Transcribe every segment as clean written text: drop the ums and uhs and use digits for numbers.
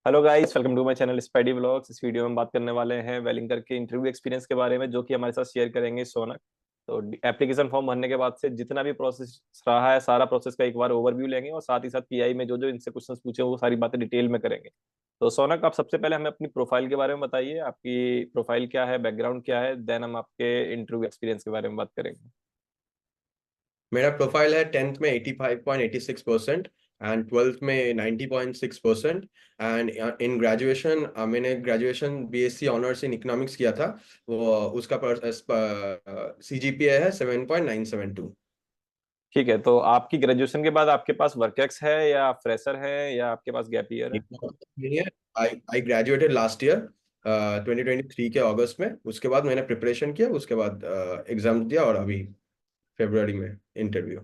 Hello guys, welcome to my channel Spidey vlogs. इस video में हम बात करने वाले हैं वेलिंगर के इंटरव्यू एक्सपीरियंस के बारे में, जो कि हमारे साथ शेयर करेंगे सोनक। तो एप्लीकेशन फॉर्म भरने के बाद से जितना भी प्रोसेस रहा है, सारा प्रोसेस का एक बार ओवरव्यू लेंगे और साथ ही साथ पीआई में जो जो इनसे क्वेश्चंस पूछे वो सारी बातें डिटेल में करेंगे। तो सोनक, आप सबसे पहले हमें अपनी प्रोफाइल के बारे में बताइए। आपकी प्रोफाइल क्या है, बैकग्राउंड क्या है, देन हम आपके इंटरव्यू एक्सपीरियंस के बारे में बात करेंगे। मेरा प्रोफाइल है 10th में 85.86% एंड 12th में 90.6%। एंड इन ग्रेजुएशन मैंने graduation BSc honours in economics किया था। वो उसका सीजीपीए है 7.972। ठीक है, तो आपकी ग्रेजुएशन के बाद आपके पास वर्क एक्स है या फ्रेशर है या आपके पास गैप ईयर है? आई ग्रेजुएटेड लास्ट ईयर 2023 के अगस्त में। उसके बाद मैंने प्रिपरेशन किया, उसके बाद एग्जाम दिया और अभी फरवरी में इंटरव्यू।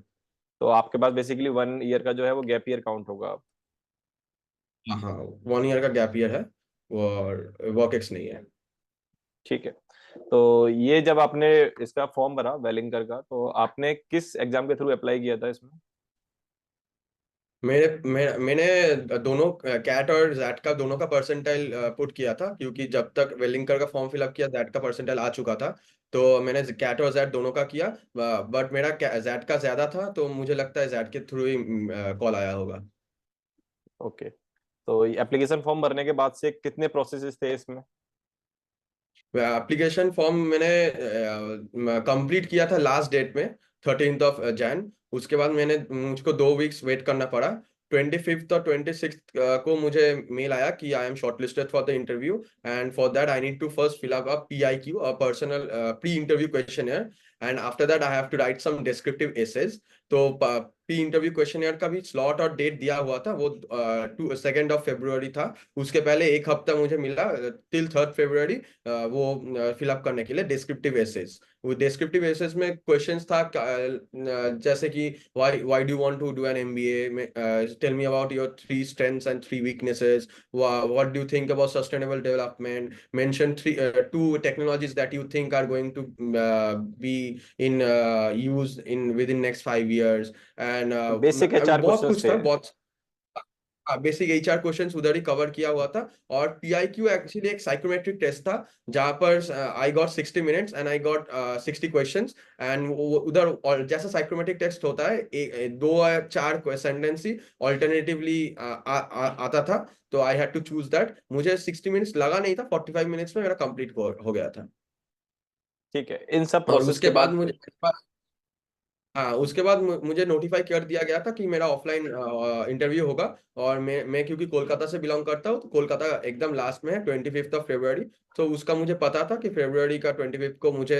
तो आपके पास बेसिकली 1 ईयर का जो है वो गैप ईयर काउंट होगा। हाँ, 1 ईयर का गैप ईयर है और वर्क एक्स नहीं है। ठीक है। तो ये जब आपने इसका फॉर्म भरा वेलिंगर का, तो आपने किस एग्जाम के थ्रू अप्लाई किया था इसमें? मैंने दोनों कैट और जैट का दोनों का परसेंटाइल पुट किया था, क्योंकि जब तक वेलिंकर का फॉर्म फिलअप किया जैट का परसेंटाइल आ चुका था। तो मैंने कैट और जैट दोनों का किया, बट मेरा जैट का ज्यादा था, तो मुझे लगता है जैट के थ्रू ही कॉल आया होगा। ओके। तो एप्लीकेशन फॉर्म भरने के बाद से कितने प्रोसेसेस थे इसमें? एप्लीकेशन फॉर्म मैंने कंप्लीट किया था लास्ट डेट में, 13th ऑफ जैन। उसके बाद मुझको 2 वीक्स वेट करना पड़ा। 25th और 26th को मुझे मेल आया कि I am shortlisted for the interview, and for that I need to first fill up a PIQ, a personal pre interview questionnaire, and after that I have to write some descriptive essays. तो pre interview questionnaire का भी slot और date दिया हुआ था, वो 2 था। उसके पहले एक हफ्ता मुझे मिला टिल 3rd February वो फिलअप करने के लिए डिस्क्रिप्टिव एसेज। वो डिस्क्रिप्टिव एसेज में क्वेश्चंस था जैसे कि why do want to do an MBA, tell me about your 3 strengths and 3 weaknesses, what do you think about sustainable development, mention 2 technologies that you think are going to be in use in within next 5 years, and basic HR बहुत questions कुछ थे। था, बहुत basic HR questions उधर ही cover किया हुआ था। और PIQ एक्चुअली एक साइकोमेट्रिक टेस्ट था, जहां पर I got 60 minutes and I got 60 questions. And उधर और जैसा साइकोमेट्रिक टेस्ट होता है, दो या चार सेंटेंस ही ऑल्टरनेटिवली आता था। तो I had to choose that. मुझे 60 मिनट्स लगा नहीं था, 45 मिनट्स में मेरा कंप्लीट हो गया था। ठीक है, इन सब और प्रोसेस के उसके बाद बाद मुझे हाँ, उसके बाद मुझे नोटिफाई कर दिया गया था कि मेरा ऑफलाइन इंटरव्यू होगा। और मैं क्योंकि कोलकाता से बिलोंग करता हूँ, तो कोलकाता एकदम लास्ट में है, 25th of February। तो उसका मुझे पता था कि फरवरी का 25th को मुझे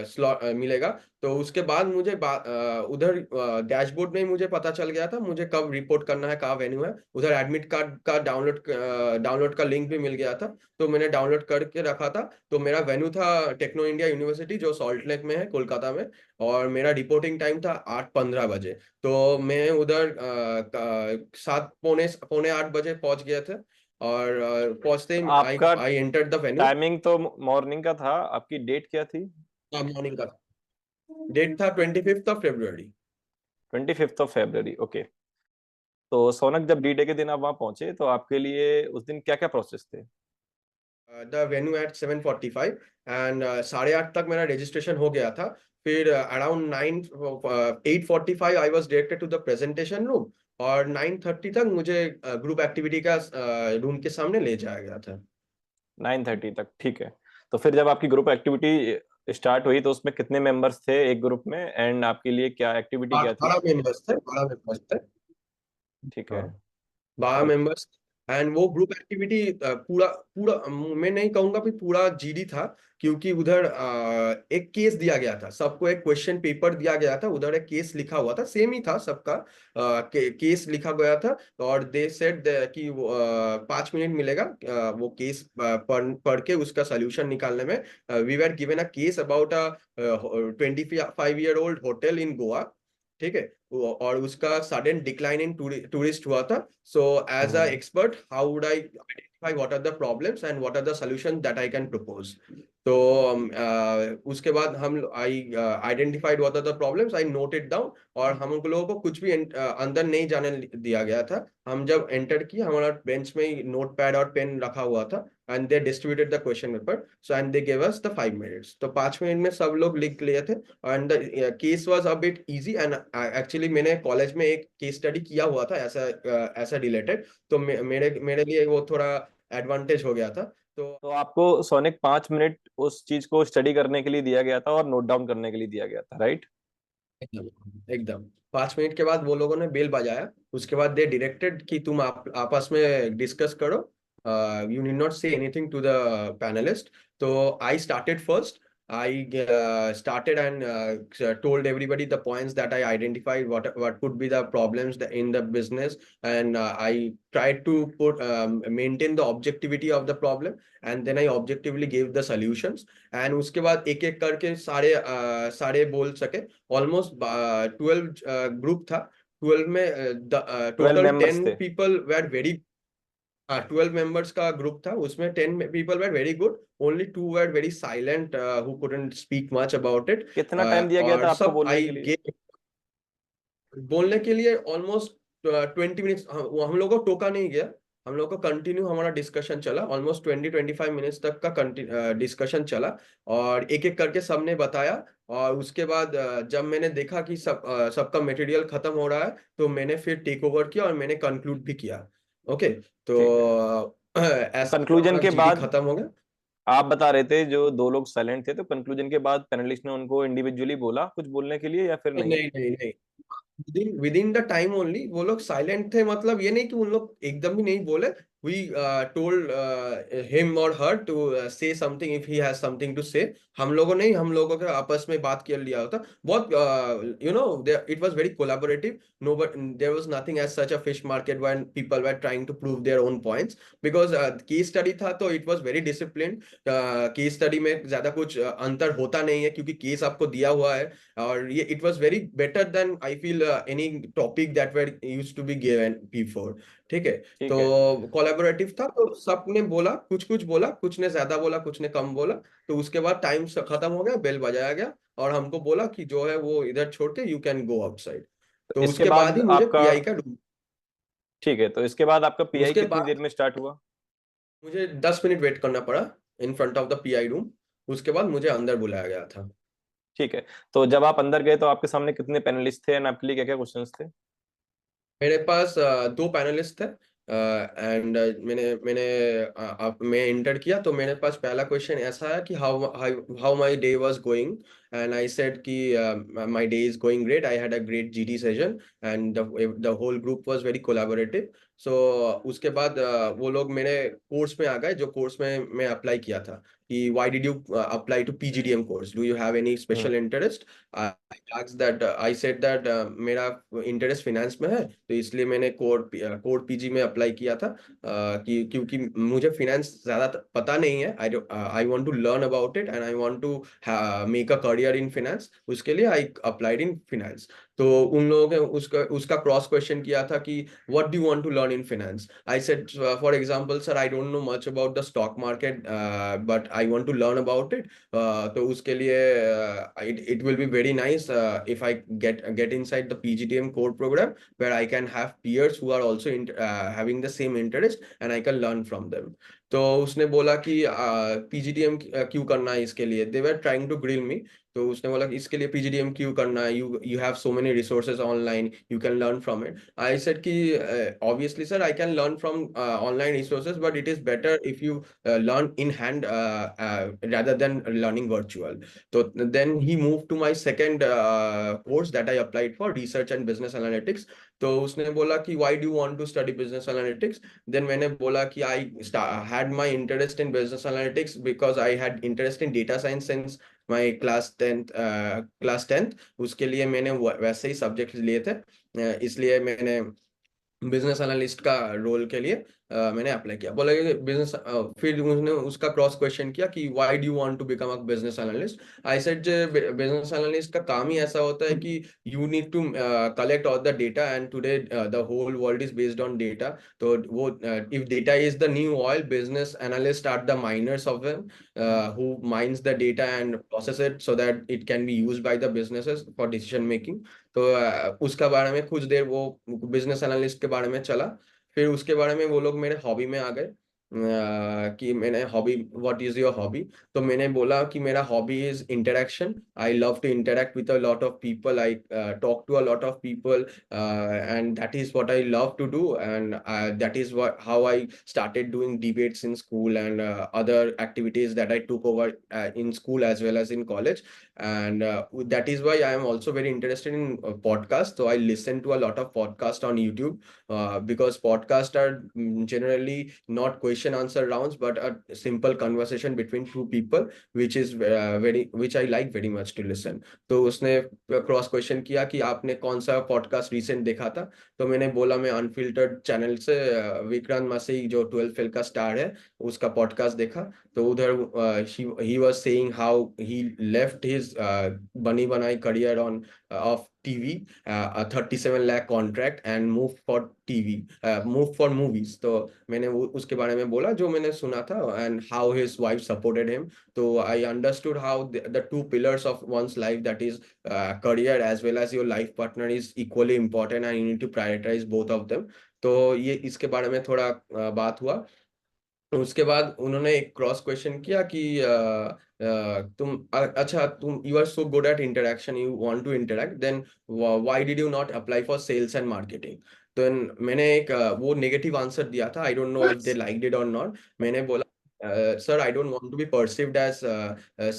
स्लॉट मिलेगा। तो उसके बाद मुझे उधर डैशबोर्ड में ही मुझे पता चल गया था मुझे कब रिपोर्ट करना है, कहाँ वेन्यू है। उधर एडमिट कार्ड का डाउनलोड का लिंक भी मिल गया था, तो मैंने डाउनलोड करके रखा था। तो मेरा वेन्यू था टेक्नो इंडिया यूनिवर्सिटी, जो सॉल्ट लेक में है, कोलकाता में। और मेरा रिपोर्टिंग टाइम था 8:15 बजे। तो मैं उधर 7 पौने 8 बजे पहुंच गया था। और पहुंचते ही आई आपका I entered the venue. Timing तो मॉर्निंग का था, आपकी डेट क्या थी? मॉर्निंग का डेट था 25th of February। 25th of February, okay. तो सोनक, जब डी डे के दिन आप वहां पहुंचे तो आपके लिए उस दिन क्या क्या प्रोसेस थे? द वेन्यू एट 7:45, एंड 8:30 तक मेरा रजिस्ट्रेशन हो गया था। फिर around 8:45 I was directed to the presentation room. और 9:30 तक मुझे ग्रुप एक्टिविटी का रूम के सामने ले जाया गया था। 9:30 तक, ठीक है। तो फिर जब आपकी ग्रुप एक्टिविटी स्टार्ट हुई तो उसमें कितने मेंबर्स थे एक ग्रुप में, एंड आपके लिए क्या एक्टिविटी क्या थी? 12 मेंबर्स थे। ठीक है। हाँ, 12 मेंबर्स। एंड वो ग्रुप एक्टिविटी पूरा पूरा मैं नहीं कहूंगा कि पूरा GD था, क्योंकि उधर एक केस दिया गया था, सबको एक क्वेश्चन पेपर दिया गया था, उधर एक केस लिखा हुआ था, सेम ही था सबका। केस लिखा गया था। और दे सेड कि 5 मिनट मिलेगा वो केस पढ़ के उसका सोल्यूशन निकालने में। We were given a case about a 25-year-old hotel in Goa. ठीक है। और उसका सडन डिक्लाइन इन टूरिस्ट हुआ था। So as a hmm. Expert, how would I identify what are the problems and what are the solutions that I can propose. तो उसके बाद हम I identified what are the problems, I noted down, और हम लोगों को कुछ भी अंदर नहीं जाने दिया गया था। हम जब एंटर किए, हमारा बेंच में ही नोट पैड और पेन रखा हुआ था, and they distributed the question paper, so and they give us the 5 minutes. तो 5 मिनट में सब लोग लिख लिए थे, and the case was a bit easy. And actually मैंने कॉलेज में एक केस स्टडी किया हुआ था ऐसा ऐसा रिलेटेड, तो मेरे मेरे लिए वो थोड़ा एडवांटेज हो गया था। तो तो आपको सोनिक 5 मिनट उस चीज को स्टडी करने के लिए दिया गया था और नोट डाउन करने के लिए दिया गया था, राइट? एकदम एकदम 5 मिनट के बाद वो लोगों ने बेल बजाया। उसके बाद दे डायरेक्टेड कि तुम आपस में डिस्कस करो, you need not say anything to the panelist. तो I started first. I started and told everybody the points that I identified, what could be the problems in the business, and I tried to maintain the objectivity of the problem, and then I objectively gave the solutions. And उसके बाद एक एक करके सारे बोल सके। Almost 12 group था। 12 में 12 टोटल मेंबर्स 10 थे? पीपल वेर वेरी, हाँ 12 मेंबर्स का ग्रुप था, उसमें 10 people were very good, only 2 were very silent, who couldn't speak much about it. कितना टाइम दिया गया था और आपको सब बोलने आई के लिए? गेव बोलने के लिए ऑलमोस्ट 20 मिनट्स। हम लोग को टोका नहीं गया, हम लोग को कंटिन्यू हमारा डिस्कशन चला, ऑलमोस्ट 20-25 मिनट्स तक का डिस्कशन चला, और एक एक करके सबने बताया। और उसके बाद जब मैंने देखा कि सबका मटेरियल खत्म हो रहा है, तो मैंने फिर टेक ओवर किया और मैंने कंक्लूड भी किया। ओके, तो ठीक है। तो ऐसा कंक्लूजन हमारा के जीडी बाद खत्म हो गया। आप बता रहे थे जो दो लोग साइलेंट थे, तो कंक्लूजन के बाद पैनलिस्ट ने उनको इंडिविजुअली बोला कुछ बोलने के लिए या फिर नहीं? नहीं नहीं नहीं, with in the time only वो लोग साइलेंट थे। मतलब ये नहीं कि उन लोग एकदम ही नहीं बोले। वी टोल्ड हिम और her to say something if he has something to say. हम लोगों ने, हम लोगों के आपस में बात कर लिया होता बहुत। You know, it was very collaborative. No, but there was nothing as such a fish market when people were trying to prove their own points, because case study था, तो it was very discipline. Case study में ज्यादा कुछ अंतर होता नहीं है, क्योंकि केस आपको दिया हुआ है। और ये it was very better than I feel any topic that were used to be given before. ठीक है, ठीक है। तो कोलैबोरेटिव था, तो सबने बोला, कुछ कुछ बोला, कुछ ने ज्यादा बोला, कुछ ने कम बोला। तो उसके बाद टाइम खत्म हो गया, बेल बजाया गया, और हमको बोला कि जो है वो इधर छोड़ के यू कैन गो आउटसाइड। तो तो इसके उसके बाद बाद ही मुझे आपका पीआई का, ठीक है, तो इसके बाद आपका पीआई उसके कितनी बाद देर में स्टार्ट हुआ? मुझे 10 मिनट वेट करना पड़ा in front of the pi room. उसके बाद मुझे अंदर बुलाया गया था। ठीक है। तो जब आप अंदर गए तो आपके सामने कितने पैनलिस्ट थे एंड आपके लिए क्या क्या क्वेश्चंस थे? मेरे पास 2 पैनलिस्ट थे, एंड मैंने मैंने मैं इंटर किया, तो मेरे पास पहला क्वेश्चन ऐसा है कि how how my day was going. And I said कि my day is going great, I had a great GD session, and the whole group was very collaborative. So उसके बाद वो लोग मेरे कोर्स में आ गए, जो कोर्स में मैं अप्लाई किया था, कि why did you apply to PGDM course, do you have any hmm. Special interest. I asked that, I said that मेरा इंटरेस्ट फिनेंस में है, तो इसलिए मैंने कोर पीजी में अप्लाई किया था। कि क्योंकि मुझे फिनेंस ज्यादा पता नहीं है, I want to learn about it, and I want to make a career in finance. उसके लिए आई अप्लाइड इन फिनेंस। तो उन लोगों ने उसका उसका क्रॉस क्वेश्चन किया था कि what do you want to learn in finance. I said for example sir, I don't know much about the stock market, but I want to learn about it. तो उसके लिए it will be very nice if I get inside the PGDM core program, where I can have peers who are also having the same interest, and I can learn from them. तो उसने बोला कि PGDM क्यों करना है इसके लिए, दे वर trying to grill मी। तो उसने बोला कि इसके लिए पीजीडीएम क्यों करना है, you you have so many resources online, you can learn from it. I said कि obviously sir, I can learn from online resources, but it is better if you learn in hand rather than learning virtual. So then he moved to my second course that I applied for, research and business analytics. तो उसने बोला कि why do you want to study business analytics? Then मैंने बोला कि had my interest in business analytics because I had interest in data science since my class 10th। उसके लिए मैंने वैसे ही सब्जेक्ट लिए थे, इसलिए मैंने बिजनेस एनालिस्ट का रोल के लिए मैंने अप्लाई किया। बोला कि बिजनेस, फिर उसने उसका क्रॉस क्वेश्चन किया कि why do you want to become a business analyst. I said business analyst का काम ही ऐसा होता है कि you need to collect all the data, and today the whole world is based on data. तो वो if data is the new oil, business analyst are the miners of them, who mines the data and process it so that it can be used by the businesses for decision making। तो उसका बारे में कुछ देर वो business analyst के बारे में चला। फिर उसके बारे में वो लोग मेरे हॉबी में आ गए, कि मैंने hobby, what is your hobby. तो मैंने बोला कि मेरा hobby is interaction. I love to interact with a lot of people, I talk to a lot of people, and that is what I love to do, and that is what how I started doing debates in school, and other activities that I took over in school as well as in college. And that is why I am also very interested in podcasts. So I listen to a lot of podcasts on YouTube, because podcasts are generally not question answer rounds, but a simple conversation between two people, which is which I like very much to listen. तो उसने cross question किया कि आपने कौन सा podcast recent देखा था। तो मैंने बोला मैं अनफिल्टर्ड चैनल से विक्रांत मसीह जो 12 फेल का स्टार है, उसका पॉडकास्ट देखा। तो उधर he was saying how he left his बनी बनाई career on off TV, a 37 lakh contract, and moved for TV, moved for movies। तो मैंने वो उसके बारे में बोला जो मैंने सुना था, and how his wife supported him। तो I understood how the two pillars of one's life, that is career as well as your life partner, is equally important, and you need to prioritize both of them। तो ये इसके बारे में थोड़ा बात हुआ। उसके बाद उन्होंने एक क्रॉस क्वेश्चन किया कि अच्छा तुम, you are so good at interaction, you want to interact, then why did you not apply for sales and marketing. तो मैंने एक वो नेगेटिव आंसर दिया था। I don't know if they liked it or not. मैंने बोला, sir, I don't want to be perceived as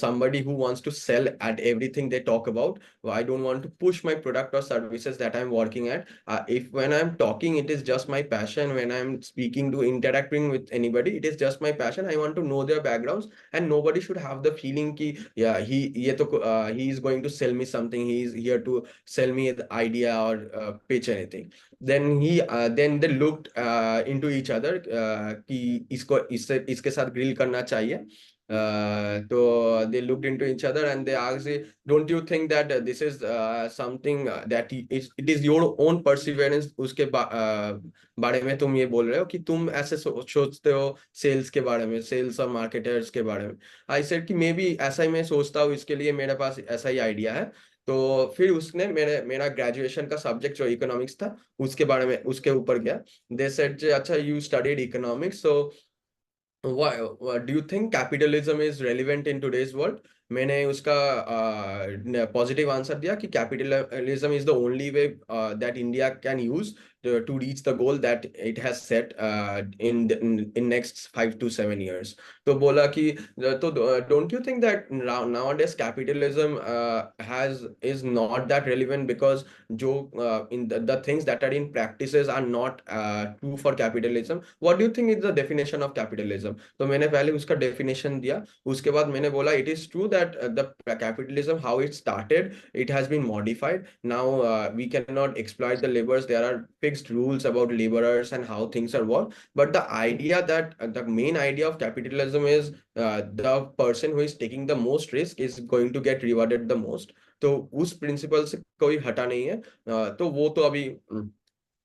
somebody who wants to sell at everything they talk about. I don't want to push my product or services that I'm working at. If when I'm talking, it is just my passion. When I'm speaking to interacting with anybody, it is just my passion. I want to know their backgrounds, and nobody should have the feeling ki yeah, he is going to sell me something. He is here to sell me the idea or pitch anything। then they looked into each other, कि इसको इससे इसके साथ grill करना चाहिए। तो they looked into each other and they asked, don't you think that this is something that it is your own perseverance, उसके बारे में तुम ये बोल रहे हो कि तुम ऐसे सोचते हो सेल्स के बारे में, सेल्स और मार्केटर्स के बारे में। आई सेड कि मे बी ऐसा ही मैं सोचता हूँ, इसके लिए मेरे पास ऐसा ही आइडिया है। तो फिर उसने मेरा ग्रेजुएशन का सब्जेक्ट जो इकोनॉमिक्स था उसके बारे में उसके ऊपर गया। दे सेड अच्छा you studied economics, so why do you think capitalism is relevant in today's world। मैंने उसका पॉजिटिव आंसर दिया कि capitalism is the only way that India can use to reach the goal that it has set in next 5 to 7 years। तो बोला कि तो don't you think that nowadays capitalism is not that relevant, because जो in the things that are in practices are not true for capitalism। what do you think is the definition of capitalism। तो मैंने पहले उसका definition दिया। उसके बाद मैंने बोला it is true that the capitalism how it started, it has been modified now। We cannot exploit the laborers, there are fixed rules about laborers and how things are worked, but the idea that the main idea of capitalism is the person who is taking the most risk is going to get rewarded the most। तो उस principal से कोई हटा नहीं है। तो वो तो अभी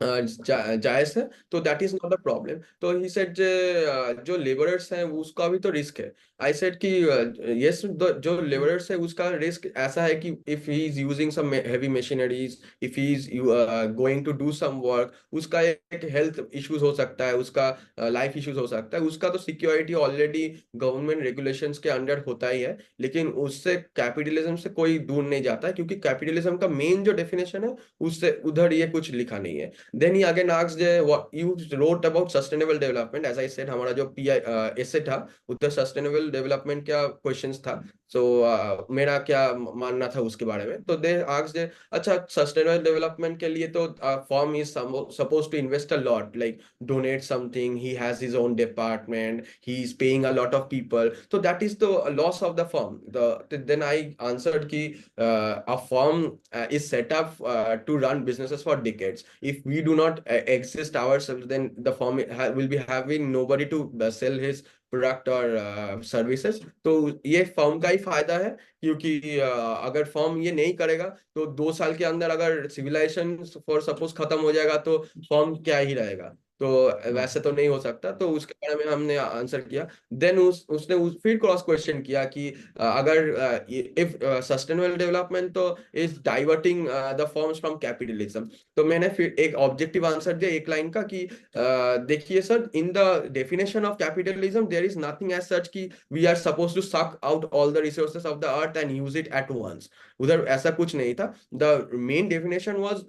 जायज है, तो that is not the problem. तो ही सेड जो लेबरर्स हैं उसका भी तो रिस्क है। आई सेड कि यस, जो लेबरर्स है उसका रिस्क ऐसा है कि if he is using some heavy machineries, if he is going to do some work, उसका एक हेल्थ इश्यूज हो सकता है, उसका लाइफ इश्यूज हो सकता है। उसका तो सिक्योरिटी ऑलरेडी गवर्नमेंट रेगुलेशंस के अंडर होता ही है। लेकिन उससे कैपिटलिज्म से कोई दूर नहीं जाता है, क्योंकि कैपिटलिज्म का मेन जो डेफिनेशन है उससे उधर ये कुछ लिखा नहीं है। Then he again asked what you wrote about sustainable development। As I said, हमारा जो PI essay था उधर sustainable development क्या questions था। So मेरा क्या मानना था उसके बारे में। तो they asked अच्छा sustainable development के लिए तो firm is supposed to invest a lot, like donate something, he has his own department, he is paying a lot of people, so that is the loss of the firm। Then I answered कि a firm is set up to run businesses for decades। if we we do not exist ourselves, then the firm will be having nobody to sell his product और services. तो ये firm का ही फायदा है, क्योंकि अगर firm ये नहीं करेगा तो 2 साल के अंदर अगर सिविलाइजेशन फॉर सपोज खत्म हो जाएगा तो फर्म क्या ही रहेगा। तो वैसे तो नहीं हो सकता, तो उसके बारे में हमने आंसर किया। देन उसने फिर क्रॉस क्वेश्चन किया कि अगर इफ सस्टेनेबल डेवलपमेंट तो is diverting the forms from capitalism. तो मैंने फिर एक ऑब्जेक्टिव आंसर दिया एक लाइन का कि देखिए sir, in the definition of capitalism there is nothing as such कि we are suppose to suck out all the resources of the earth and use it at once. उधर ऐसा कुछ नहीं था। The main definition was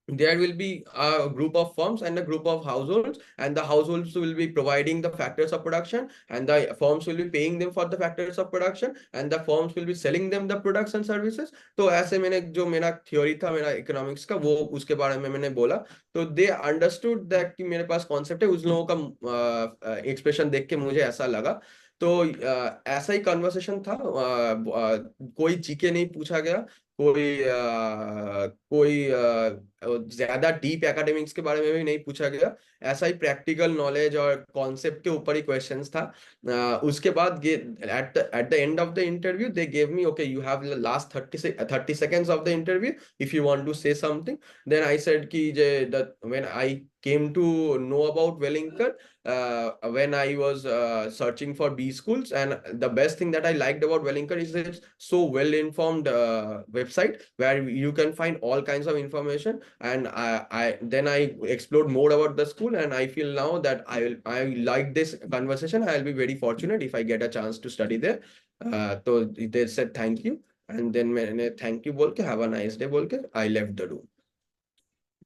there will be a group of firms and a group of households, and the households will be providing the factors of production, and the firms will be paying them for the factors of production, and the firms will be selling them the products and services। तो ऐसे मैंने जो मेरा theory था मेरा economics का, वो उसके बारे में मैंने बोला। तो दे अंडरस्टूड दैट कि मेरे पास कॉन्सेप्ट है। उस लोगों का एक्सप्रेशन देख के मुझे ऐसा लगा। तो ऐसा ही कन्वर्सेशन था। कोई जीके नहीं पूछा गया, कोई ज्यादा डीप एकेडमिक्स के बारे में भी नहीं पूछा गया। ऐसा ही प्रैक्टिकल नॉलेज और कॉन्सेप्ट के ऊपर ही क्वेश्चंस था। उसके बाद at the end of the interview they gave me, okay you have last 30 seconds of the interview if you want to say something. Then I said कि when I came to know about Wellinger when I was searching for B schools, and the best thing that I liked about Wellinger is it's so well informed website where you can find all kinds of information. And then I explored more about the school, and I feel now that I like this conversation. I'll be very fortunate if I get a chance to study there। तो they said thank you, and then मैंने thank you बोल के have a nice day बोल के I left the room।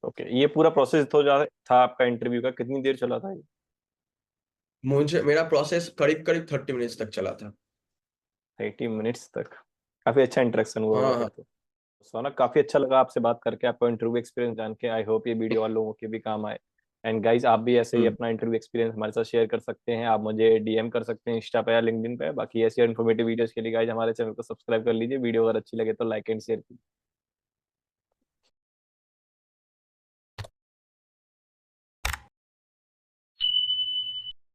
Okay, ये पूरा process तो था आपका इंटरव्यू का, कितनी देर चला था ये? मेरा प्रोसेस करीब करीब 30 मिनट्स तक चला था। 30 मिनट्स तक? काफी अच्छा इंटरेक्शन हुआ होगा हाँ फिर हाँ। तो। सोनक, काफी अच्छा लगा आपसे बात करके, आपका इंटरव्यू एक्सपीरियंस जान के। आई होप ये वीडियो वाले लोगों के भी काम आए। एंड गाइस, आप भी ऐसे ही हम्म। अपना इंटरव्यू एक्सपीरियंस हमारे साथ शेयर कर सकते हैं। आप मुझे डीएम कर सकते हैं इंस्टा पे या लिंक्डइन पे। बाकी ऐसी इन्फॉर्मेटिव वीडियोस के लिए गाइस हमारे चैनल को सब्सक्राइब कर लीजिए। वीडियो अगर अच्छी लगे तो लाइक एंड शेयर कीजिए।